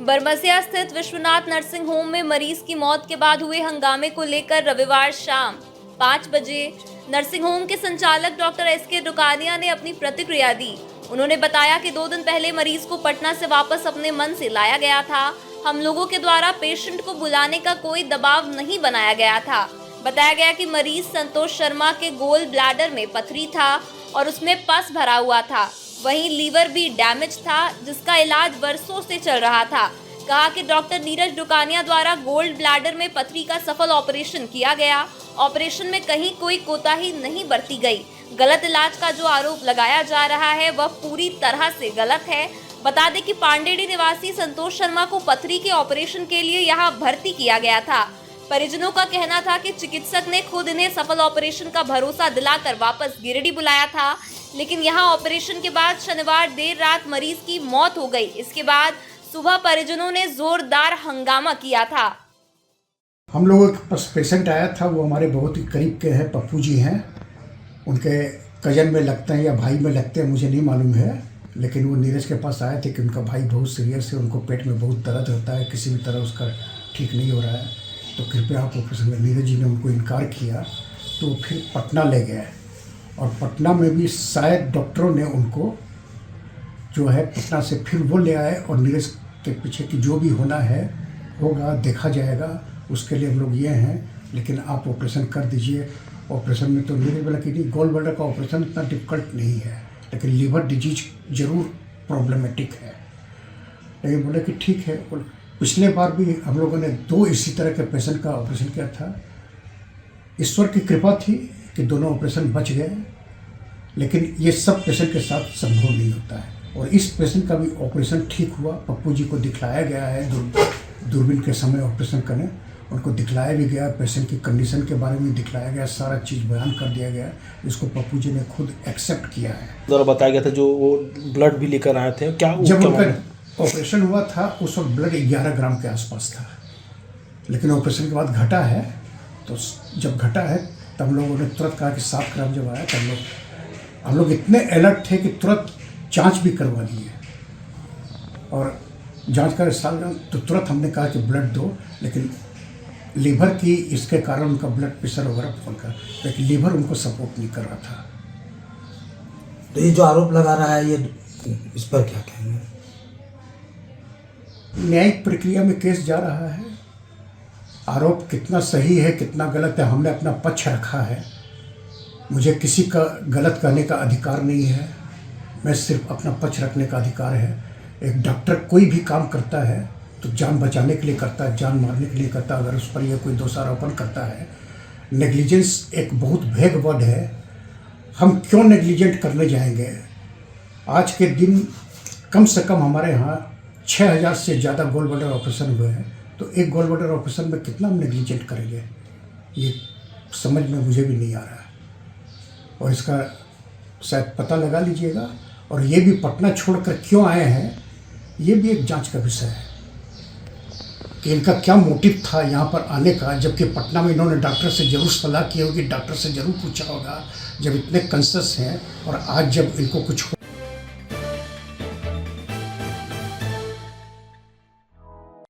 बरमसिया स्थित Vishwanath nursing home में मरीज की मौत के बाद हुए हंगामे को लेकर रविवार शाम 5 बजे नर्सिंग होम के संचालक डॉक्टर एसके दुकानिया ने अपनी प्रतिक्रिया दी। उन्होंने बताया कि 2 दिन पहले मरीज को पटना से वापस अपने मन से लाया गया था। हम लोगों के द्वारा पेशेंट को बुलाने का कोई दबाव नहीं बनाया गया था। बताया गया कि मरीज संतोष शर्मा के गोल ब्लैडर में पथरी था और उसमें पस भरा हुआ था। वहीं लीवर भी डैमेज था जिसका इलाज वर्षों से चल रहा था। कहा कि डॉक्टर नीरज दुकानिया द्वारा गोल्ड ब्लैडर में पथरी का सफल ऑपरेशन किया गया। ऑपरेशन में कहीं कोई कोताही नहीं बरती गई। गलत इलाज का जो आरोप लगाया जा रहा है वह पूरी तरह से गलत है। बता दें कि पांडेडी निवासी संतोष शर्मा को पथरी के ऑपरेशन के लिए यहां भर्ती किया गया था। परिजनों का कहना था कि चिकित्सक ने खुद इन्हें सफल ऑपरेशन का भरोसा दिलाकर वापस गिरिडीह बुलाया था, लेकिन यहां ऑपरेशन के बाद शनिवार देर रात मरीज की मौत हो गई। इसके बाद सुबह परिजनों ने जोरदार हंगामा किया था। हम लोगों के पास पेशेंट आया था, वो हमारे बहुत ही करीब के हैं, पप्पू जी हैं। उनके कजन में लगते हैं या भाई में लगते हैं, मुझे नहीं मालूम है, लेकिन वो नीरज के पास आए थे कि उनका भाई बहुत सीरियस है, उनको पेट में बहुत दर्द होता है, किसी भी तरह उसका ठीक नहीं हो रहा है, तो कृपया आप ऑपरेशन में। नीरज जी ने उनको इनकार किया तो फिर पटना ले गए और पटना में भी शायद डॉक्टरों ने उनको जो है पटना से फिर वो ले आए और नीरज के पीछे की जो भी होना है होगा, देखा जाएगा, उसके लिए हम लोग ये हैं, लेकिन आप ऑपरेशन कर दीजिए। ऑपरेशन में तो नीरज बोला कि नहीं, गोल्ड ब्लैडर का ऑपरेशन इतना डिफिकल्ट नहीं है, लेकिन लीवर डिजीज जरूर प्रॉब्लमेटिक है। लेकिन बोले कि ठीक है। पिछले बार भी हम लोगों ने 2 इसी तरह के पेशेंट का ऑपरेशन किया था। ईश्वर की कृपा थी कि दोनों ऑपरेशन बच गए, लेकिन ये सब पेशेंट के साथ संभव नहीं होता है। और इस पेशेंट का भी ऑपरेशन ठीक हुआ। पप्पू जी को दिखलाया गया है, दूरबीन के समय ऑपरेशन करने उनको दिखलाया भी गया, पेशेंट की कंडीशन के बारे में दिखलाया गया, सारा चीज़ बयान कर दिया गया। इसको पप्पू जी ने खुद एक्सेप्ट किया है। द्वारा बताया गया था जो वो ब्लड भी लेकर आए थे, क्या जब उनका ऑपरेशन हुआ था उस वक्त ब्लड 11 ग्राम के आसपास था, लेकिन ऑपरेशन के बाद घटा है। तो जब घटा है तब लोगों ने तुरंत कहा कि 7 ग्राम जब आया तब हम लोग इतने अलर्ट थे कि तुरंत जांच भी करवा लिए और जांच कर साल तो तुरंत हमने कहा कि ब्लड दो, लेकिन लीवर की इसके कारण उनका ब्लड प्रेशर वगैरह फॉल कर, लेकिन लीवर उनको सपोर्ट नहीं कर रहा था। तो ये जो आरोप लगा रहा है, ये इस पर क्या कहेंगे? न्यायिक प्रक्रिया में केस जा रहा है। आरोप कितना सही है कितना गलत है, हमने अपना पक्ष रखा है। मुझे किसी का गलत कहने का अधिकार नहीं है, मैं सिर्फ अपना पक्ष रखने का अधिकार है। एक डॉक्टर कोई भी काम करता है तो जान बचाने के लिए करता है, जान मारने के लिए करता है। अगर उस पर यह कोई दोषारोपण करता है, नेग्लिजेंस एक बहुत वेग वर्ड है। हम क्यों नेग्लिजेंट करने जाएंगे? आज के दिन कम से कम हमारे यहाँ 6000 से ज़्यादा गोल्ड ब्लैडर ऑपरेशन हुए हैं, तो एक गोल्ड ब्लैडर ऑपरेशन में कितना हम नेग्लिजेंट करेंगे, ये समझ में मुझे भी नहीं आ रहा है। और इसका शायद पता लगा लीजिएगा। और ये भी पटना छोड़कर क्यों आए हैं, ये भी एक जांच का विषय है कि इनका क्या मोटिव था यहाँ पर आने का, जबकि पटना में इन्होंने डॉक्टर से ज़रूर सलाह की होगी, डॉक्टर से ज़रूर पूछा होगा जब इतने कंसस हैं। और आज जब इनको कुछ